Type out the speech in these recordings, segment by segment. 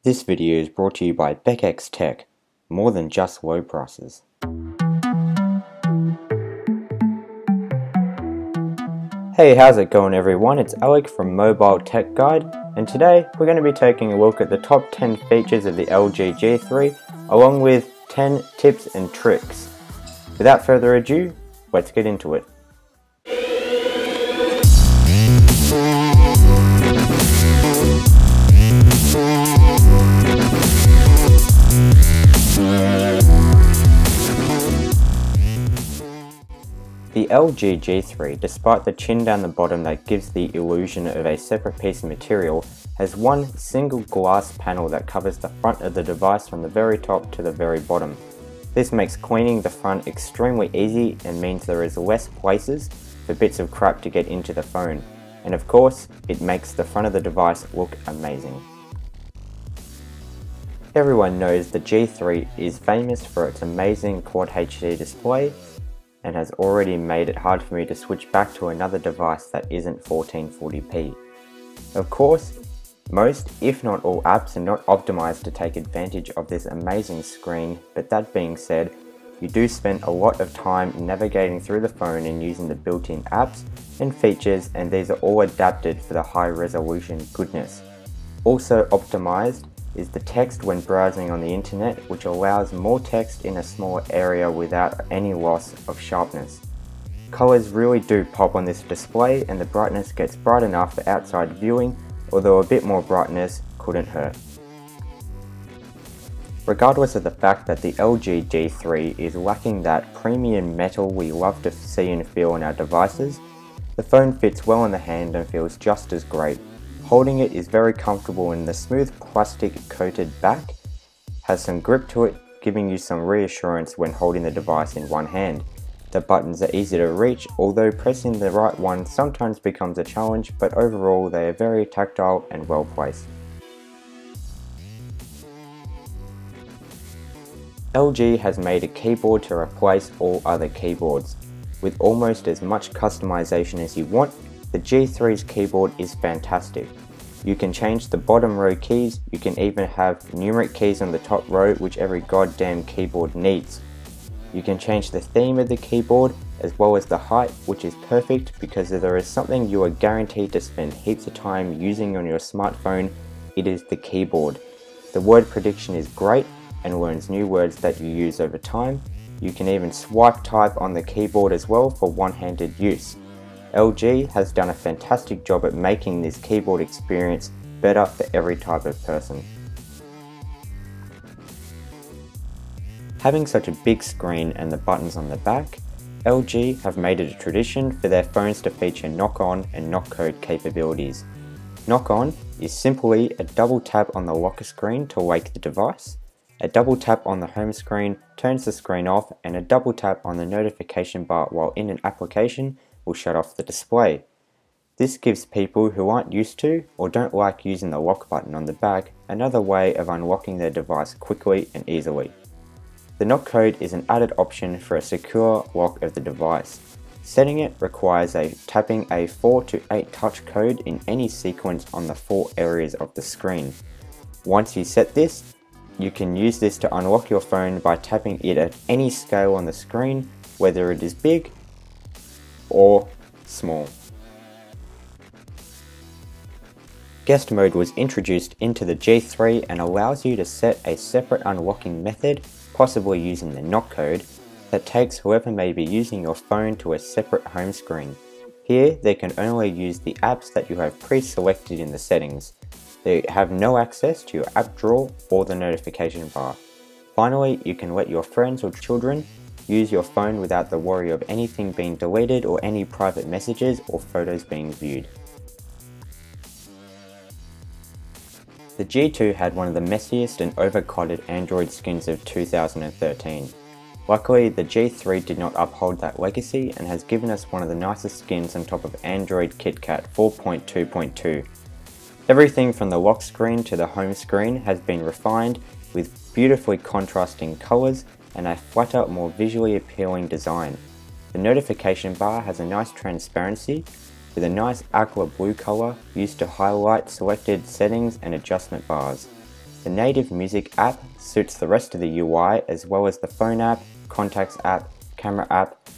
This video is brought to you by BeckX Tech, more than just low prices. Hey, how's it going everyone? It's Alec from Mobile Tech Guide, and today we're going to be taking a look at the top 10 features of the LG G3, along with 10 tips and tricks. Without further ado, let's get into it. The LG G3, despite the chin down the bottom that gives the illusion of a separate piece of material, has one single glass panel that covers the front of the device from the very top to the very bottom. This makes cleaning the front extremely easy and means there is less places for bits of crap to get into the phone. And of course, it makes the front of the device look amazing. Everyone knows the G3 is famous for its amazing Quad HD display, and has already made it hard for me to switch back to another device that isn't 1440p. Of course, most, if not all apps are not optimized to take advantage of this amazing screen, but that being said, you do spend a lot of time navigating through the phone and using the built-in apps and features, and these are all adapted for the high resolution goodness. Also optimized is the text when browsing on the internet, which allows more text in a smaller area without any loss of sharpness. Colors really do pop on this display, and the brightness gets bright enough for outside viewing, although a bit more brightness couldn't hurt. Regardless of the fact that the LG G3 is lacking that premium metal we love to see and feel on our devices, the phone fits well in the hand and feels just as great. Holding it is very comfortable, and the smooth plastic coated back has some grip to it, giving you some reassurance when holding the device in one hand. The buttons are easy to reach, although pressing the right one sometimes becomes a challenge, but overall they are very tactile and well placed. LG has made a keyboard to replace all other keyboards. With almost as much customization as you want, the G3's keyboard is fantastic. You can change the bottom row keys, you can even have numeric keys on the top row, which every goddamn keyboard needs. You can change the theme of the keyboard as well as the height, which is perfect because if there is something you are guaranteed to spend heaps of time using on your smartphone, it is the keyboard. The word prediction is great and learns new words that you use over time. You can even swipe type on the keyboard as well for one-handed use. LG has done a fantastic job at making this keyboard experience better for every type of person. Having such a big screen and the buttons on the back, LG have made it a tradition for their phones to feature knock-on and knock-code capabilities. Knock-on is simply a double tap on the locker screen to wake the device, a double tap on the home screen turns the screen off, and a double tap on the notification bar while in an application will shut off the display. This gives people who aren't used to or don't like using the lock button on the back another way of unlocking their device quickly and easily. The knock code is an added option for a secure lock of the device. Setting it requires tapping a 4 to 8 touch code in any sequence on the 4 areas of the screen. Once you set this, you can use this to unlock your phone by tapping it at any scale on the screen, whether it is big or small. Guest mode was introduced into the G3 and allows you to set a separate unlocking method, possibly using the knock code, that takes whoever may be using your phone to a separate home screen. Here they can only use the apps that you have pre-selected in the settings. They have no access to your app drawer or the notification bar. Finally, you can let your friends or children use your phone without the worry of anything being deleted or any private messages or photos being viewed. The G2 had one of the messiest and overclouded Android skins of 2013. Luckily, the G3 did not uphold that legacy and has given us one of the nicest skins on top of Android KitKat 4.2.2. Everything from the lock screen to the home screen has been refined with beautifully contrasting colors and a flatter, more visually appealing design. The notification bar has a nice transparency with a nice aqua blue color used to highlight selected settings and adjustment bars. The native music app suits the rest of the UI as well as the phone app, contacts app, camera app,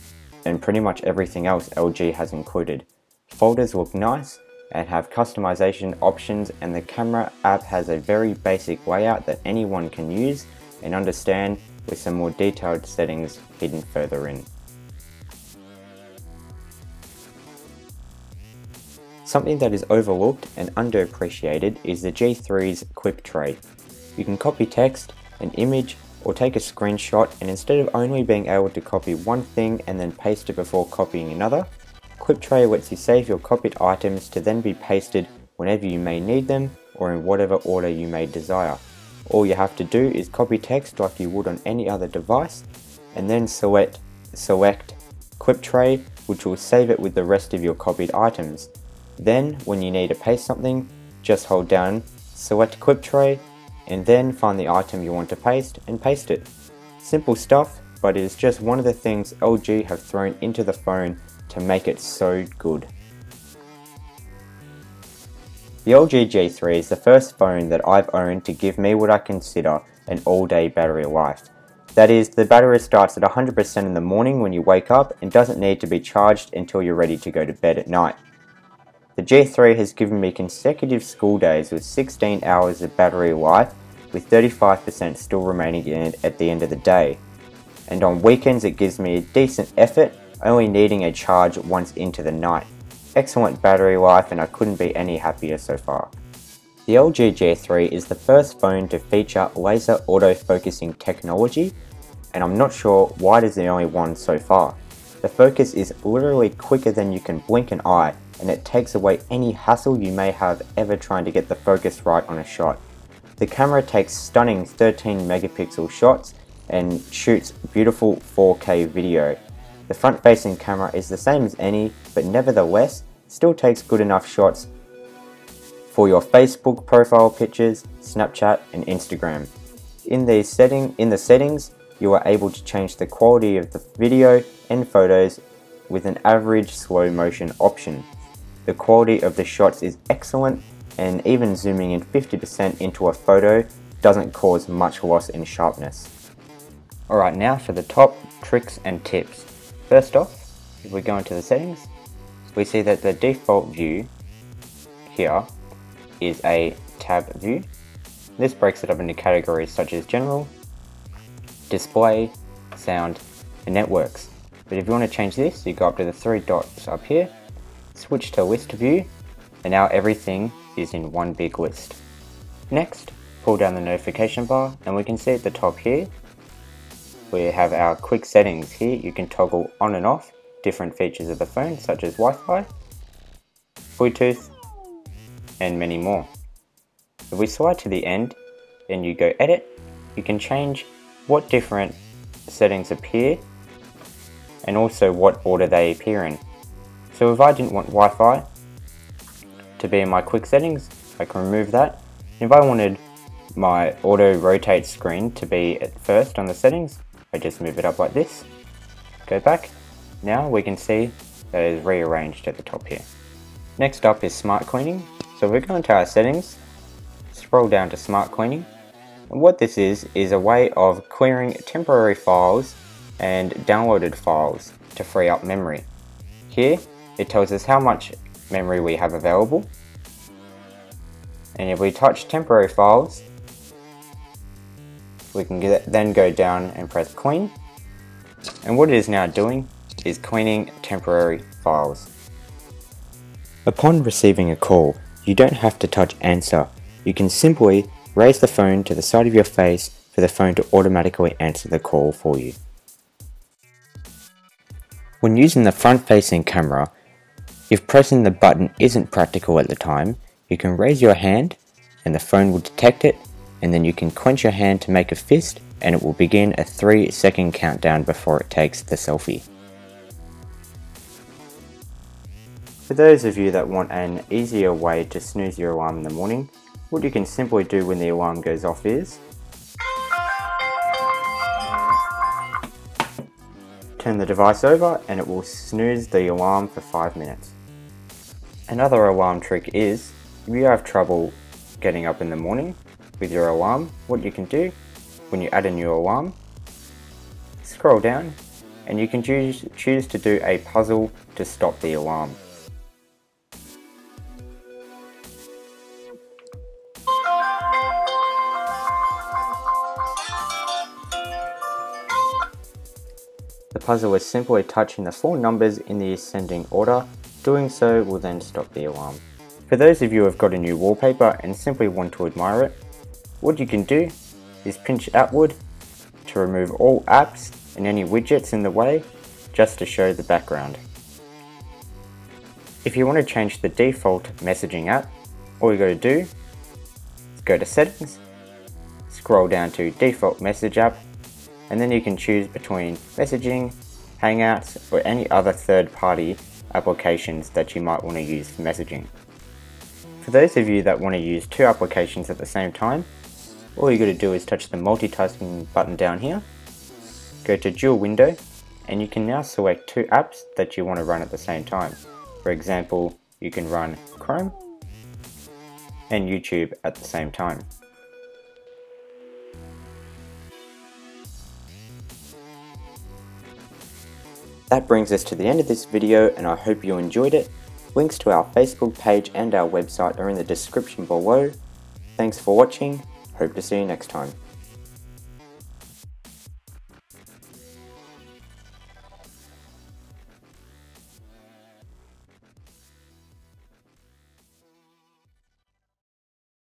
and pretty much everything else LG has included. Folders look nice and have customization options, and the camera app has a very basic layout that anyone can use and understand, with some more detailed settings hidden further in. Something that is overlooked and underappreciated is the G3's Clip Tray. You can copy text, an image, or take a screenshot, and instead of only being able to copy one thing and then paste it before copying another, Clip Tray lets you save your copied items to then be pasted whenever you may need them or in whatever order you may desire. All you have to do is copy text like you would on any other device, and then select Clip Tray, which will save it with the rest of your copied items. Then, when you need to paste something, just hold down, select Clip Tray, and then find the item you want to paste and paste it. Simple stuff, but it is just one of the things LG have thrown into the phone to make it so good. The LG G3 is the first phone that I've owned to give me what I consider an all-day battery life. That is, the battery starts at 100% in the morning when you wake up and doesn't need to be charged until you're ready to go to bed at night. The G3 has given me consecutive school days with 16 hours of battery life, with 35% still remaining in it at the end of the day. And on weekends it gives me a decent effort, only needing a charge once into the night. Excellent battery life, and I couldn't be any happier so far. The LG G3 is the first phone to feature laser autofocusing technology, and I'm not sure why it is the only one so far. The focus is literally quicker than you can blink an eye, and it takes away any hassle you may have ever trying to get the focus right on a shot. The camera takes stunning 13 megapixel shots and shoots beautiful 4K video. The front-facing camera is the same as any, but nevertheless still takes good enough shots for your Facebook profile pictures, Snapchat and Instagram. In the settings, you are able to change the quality of the video and photos with an average slow motion option. The quality of the shots is excellent, and even zooming in 50% into a photo doesn't cause much loss in sharpness. Alright, now for the top tricks and tips. First off, if we go into the settings, we see that the default view here is a tab view. This breaks it up into categories such as general, display, sound, and networks. But if you want to change this, you go up to the three dots up here, switch to list view, and now everything is in one big list. Next, pull down the notification bar, and we can see at the top here, we have our quick settings. Here you can toggle on and off different features of the phone, such as Wi-Fi, Bluetooth, and many more. If we slide to the end and you go edit, you can change what different settings appear and also what order they appear in. So if I didn't want Wi-Fi to be in my quick settings, I can remove that. If I wanted my auto rotate screen to be at first on the settings, I just move it up like this, go back. Now we can see that it is rearranged at the top here. Next up is smart cleaning. So we're going to our settings, scroll down to smart cleaning, and what this is a way of clearing temporary files and downloaded files to free up memory. Here it tells us how much memory we have available, and if we touch temporary files, we can then go down and press clean, and what it is now doing is cleaning temporary files. Upon receiving a call, you don't have to touch answer. You can simply raise the phone to the side of your face for the phone to automatically answer the call for you. When using the front-facing camera, if pressing the button isn't practical at the time, you can raise your hand and the phone will detect it, and then you can clench your hand to make a fist and it will begin a 3-second countdown before it takes the selfie. For those of you that want an easier way to snooze your alarm in the morning, what you can simply do when the alarm goes off is turn the device over and it will snooze the alarm for 5 minutes. Another alarm trick is, if you have trouble getting up in the morning, with your alarm, what you can do when you add a new alarm, scroll down and you can choose to do a puzzle to stop the alarm. The puzzle is simply touching the 4 numbers in the ascending order. Doing so will then stop the alarm. For those of you who have got a new wallpaper and simply want to admire it, what you can do is pinch outward to remove all apps and any widgets in the way, just to show the background. If you want to change the default messaging app, all you got to do is go to settings, scroll down to default message app, and then you can choose between messaging, Hangouts, or any other third-party applications that you might want to use for messaging. For those of you that want to use 2 applications at the same time, all you got to do is touch the multitasking button down here, go to dual window, and you can now select 2 apps that you want to run at the same time. For example, you can run Chrome and YouTube at the same time. That brings us to the end of this video, and I hope you enjoyed it. Links to our Facebook page and our website are in the description below. Thanks for watching, hope to see you next time.